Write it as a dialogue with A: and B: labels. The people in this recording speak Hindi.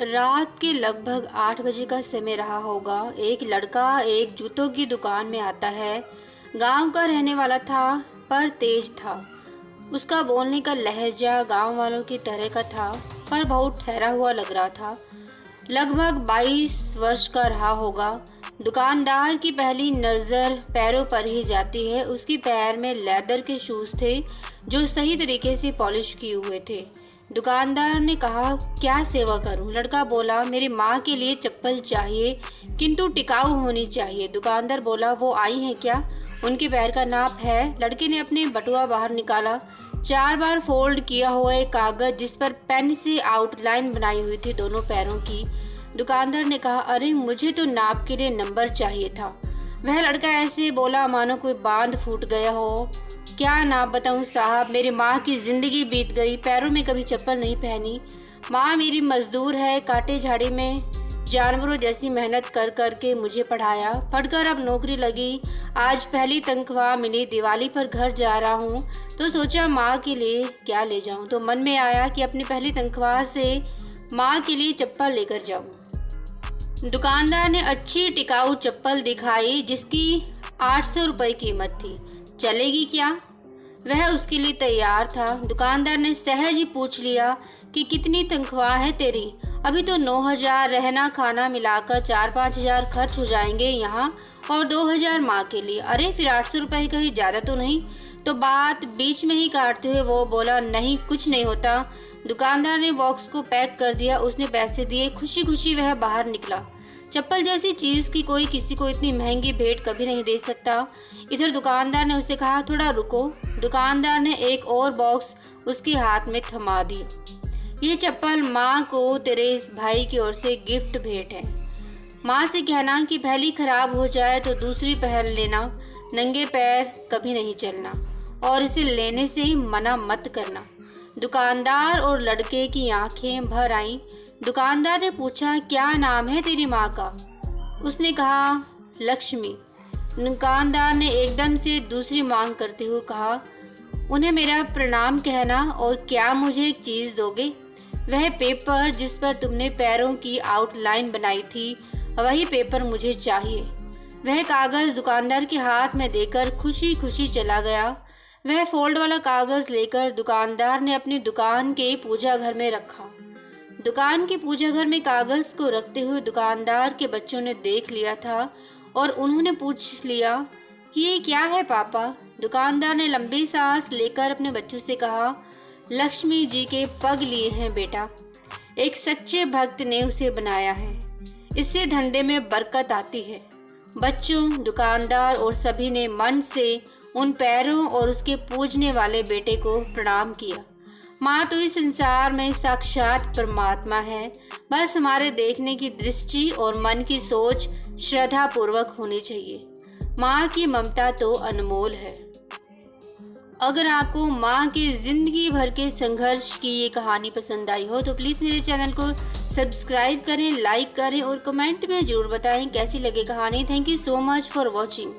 A: रात के लगभग 8 बजे का समय रहा होगा। एक लड़का एक जूतों की दुकान में आता है। गांव का रहने वाला था पर तेज था। उसका बोलने का लहजा गांव वालों की तरह का था पर बहुत ठहरा हुआ लग रहा था। लगभग 22 वर्ष का रहा होगा। दुकानदार की पहली नज़र पैरों पर ही जाती है। उसके पैर में लेदर के शूज़ थे जो सही तरीके से पॉलिश किए हुए थे। दुकानदार ने कहा, क्या सेवा करूं? लड़का बोला, मेरी माँ के लिए चप्पल चाहिए किंतु टिकाऊ होनी चाहिए। दुकानदार बोला, वो आई हैं क्या? उनके पैर का नाप है। लड़के ने अपने बटुआ बाहर निकाला। 4 बार फोल्ड किया हुआ एक कागज जिस पर पेन से आउटलाइन बनाई हुई थी दोनों पैरों की। दुकानदार ने कहा, अरे मुझे तो नाप के लिए नंबर चाहिए था। वह लड़का ऐसे बोला मानो कोई बांध फूट गया हो। क्या नाप बताऊं साहब, मेरी माँ की जिंदगी बीत गई, पैरों में कभी चप्पल नहीं पहनी। माँ मेरी मजदूर है, काटे झाड़ी में जानवरों जैसी मेहनत कर कर के मुझे पढ़ाया। पढ़कर अब नौकरी लगी। आज पहली तनख्वाह मिली। दिवाली पर घर जा रहा हूँ तो सोचा माँ के लिए क्या ले जाऊँ। तो मन में आया कि अपनी पहली तनख्वाह से माँ के लिए चप्पल लेकर जाऊँ। दुकानदार ने अच्छी टिकाऊ चप्पल दिखाई जिसकी 800 रुपये कीमत थी। चलेगी क्या? वह उसके लिए तैयार था। दुकानदार ने सहज ही पूछ लिया कि कितनी तनख्वाह है तेरी? अभी तो 9,000, रहना खाना मिलाकर 4-5 हज़ार खर्च हो जाएंगे यहाँ, और 2,000 माँ के लिए। अरे फिर 800 रुपये कहीं ज़्यादा तो नहीं? तो बात बीच में ही काटते हुए वो बोला, नहीं कुछ नहीं होता। दुकानदार ने बॉक्स को पैक कर दिया। उसने पैसे दिए। खुशी खुशी वह बाहर निकला। चप्पल जैसी चीज़ की कोई किसी को इतनी महंगी भेंट कभी नहीं दे सकता। इधर दुकानदार ने उसे कहा, थोड़ा रुको। दुकानदार ने एक और बॉक्स उसके हाथ में थमा दिया। ये चप्पल माँ को तेरे इस भाई की ओर से गिफ्ट भेंट है। माँ से कहना कि पहली खराब हो जाए तो दूसरी पहन लेना। नंगे पैर कभी नहीं चलना और इसे लेने से ही मना मत करना। दुकानदार और लड़के की आंखें भर आईं। दुकानदार ने पूछा, क्या नाम है तेरी माँ का? उसने कहा, लक्ष्मी। दुकानदार ने एकदम से दूसरी मांग करते हुए कहा, उन्हें मेरा प्रणाम कहना और क्या मुझे एक चीज़ दोगे? वह पेपर जिस पर तुमने पैरों की आउटलाइन बनाई थी, वही पेपर मुझे चाहिए। वह कागज़ दुकानदार के हाथ में देकर खुशी खुशी चला गया। वह फोल्ड वाला कागज़ लेकर दुकानदार ने अपनी दुकान के पूजा घर में रखा। दुकान के पूजा घर में कागज़ को रखते हुए दुकानदार के बच्चों ने देख लिया था और उन्होंने पूछ लिया कि ये क्या है पापा? दुकानदार ने लंबी सांस लेकर अपने बच्चों से कहा, लक्ष्मी जी के पग लिए हैं बेटा। एक सच्चे भक्त ने उसे बनाया है। इससे धंधे में बरकत आती है। बच्चों, दुकानदार और सभी ने मन से उन पैरों और उसके पूजने वाले बेटे को प्रणाम किया। माँ तो इस संसार में साक्षात परमात्मा है। बस हमारे देखने की दृष्टि और मन की सोच श्रद्धा पूर्वक होनी चाहिए। माँ की ममता तो अनमोल है। अगर आपको माँ की जिंदगी भर के संघर्ष की ये कहानी पसंद आई हो तो प्लीज़ मेरे चैनल को सब्सक्राइब करें, लाइक करें और कमेंट में ज़रूर बताएं कैसी लगे कहानी। Thank you so much for watching.